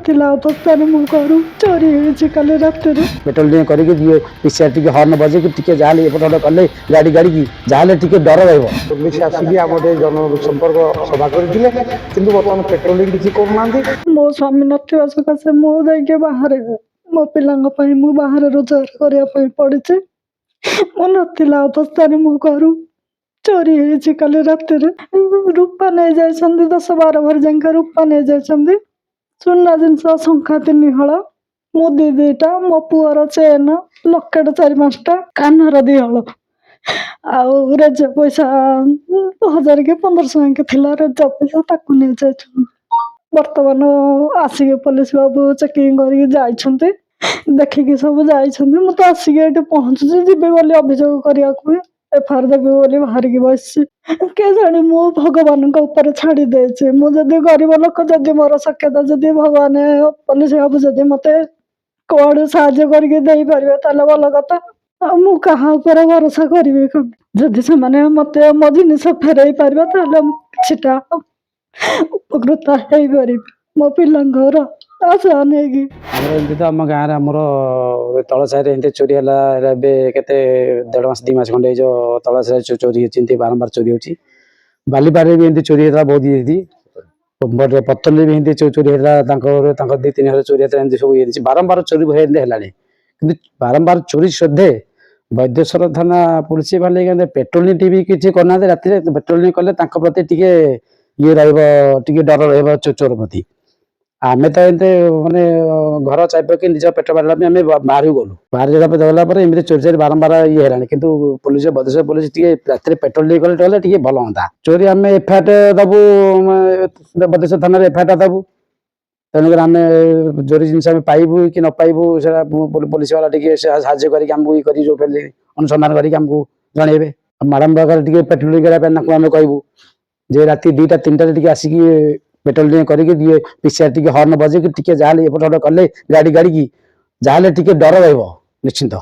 ନଥିଲା ଅବସ୍ଥାରେ ମୋ ଘରୁ ଚୋରି ହେଇଛି କାଲି ରାତିରେ। पेट्रोलिंग करके दिए पिछे टिके हर्न बजे टिके जाले एपट कले गाड़ी गाड़ी की जाले टिके डर रहिबो। पुलिस आसिक आम जनसंपर्क सभा करथिले किंतु वर्तमान पेट्रोलिंग किसी करूनांती। ମୋ ସ୍ୱାମୀ ନଥିବା ସକାଶେ ମୁଁ ଯାଇକି ବାହାରେ ମୋ ପିଲାଙ୍କ ପାଇଁ ମୁଁ ବାହାରେ ରୋଜଗାର କରିବା ପାଇଁ ପଡ଼ିଛି। ମୁଁ ନଥିଲା ଅବସ୍ଥାରେ ମୋ ଘରୁ ଚୋରି ହେଇଛି କାଲି ରାତିରେ। ରୂପା ନେଇଯାଇଛନ୍ତି 10-12 ଭରି ଯାଙ୍କା ରୂପା ନେଇଯାଇଛନ୍ତି। ସୁନା ଜିନିଷ ଶଙ୍ଖା 3 ହଳ, ମୁଦି 2ଟା, ମୋ ପୁଅର ଚେନ୍ ଲକେଟ 4-5ଟା, କାନର 2 ହଳ, ଆଉ ରେଜ ପଇସା 1000 କି 1500 ଯାଙ୍କେ ଥିଲା ରେଜ ପଇସା ତାକୁ ନେଇଯାଇଛନ୍ତି। ବର୍ତ୍ତମାନ ଆସିକି ପୋଲିସ ବାବୁ ଚେକିଂ କରିକି ଯାଇଛନ୍ତି, ଦେଖିକି ସବୁ ଯାଇଛନ୍ତି। ମୁଁ ତ ଆସିକି ଏଠି ପହଞ୍ଚୁଛି, ଯିବି ବୋଲି ଅଭିଯୋଗ କରିବାକୁ ଏଫଆଇଆର ଦେବି ବୋଲି ବାହାରିକି ବସିଛି। କେଜାଣି ମୁଁ ଭଗବାନଙ୍କ ଉପରେ ଛାଡ଼ି ଦେଇଛି। ମୁଁ ଯଦି ଗରିବ ଲୋକ, ଯଦି ମୋର ସକ୍ଷେତ, ଯଦି ଭଗବାନ ପୋଲିସ ବାବୁ ଯଦି ମତେ କୁଆଡୁ ସାହାଯ୍ୟ କରିକି ଦେଇପାରିବେ ତାହେଲେ ଭଲ କଥା। ଆଉ ମୁଁ କାହା ଉପରେ ଭରସା କରିବି? ଯଦି ସେମାନେ ମତେ ମୋ ଜିନିଷ ଫେରେଇ ପାରିବେ ତାହେଲେ ମୁଁ କିଛିଟା ଉପକୃତ ହେଇପାରିବି ମୋ ପିଲାଙ୍କର ଆଶା ନେଇକି। एमती तो आम गाँव में तल साइड एमती चोरी है केते 1.5 मास 2 मास खंडे जो तल साइड चोरी होती बारंबार चोरी होती। बालीपारे भी एमती चोरी होता बहुत ये पत्तली भी एमती चोरी होता 2-3 हजार चोरी होता सब ये बारंबार चोरी है कि बारंबार चोरी श्रद्धे वैद्येश्वर थाना पुलिस वाले पेट्रोलिंग टीवी किसी करना रात पेट्रोलिंग कले प्रति टिके ये रे डर रहा चोर प्रति। आम तो एमती मानने घर चापी निज पेट पारा बाहर गलु बाहर गला एमती चोरी चारी बारंबार ये है कि पुलिस बदेश्वर पुलिस रात पेट्रोलिंग कले भल हाँ चोरी आम एफआईआर दबू बदेश्वर थाना एफआईआर दबू तेणुकर आम चोरी जिन पाइबू कि न पाइबू से पुलिस वाला साहय कर अनुसंधान करमको जनइबे मैडम पाखे पेट्रोलिंग करने आम कहबू जे राति 2-3 आसिक पेट्रोलिंग करके दिए पिछे टिके हर्न बजे टिके जाले एपट कले गाड़ी गाड़ी की जाले टिके डर रहिबो निश्चिंत।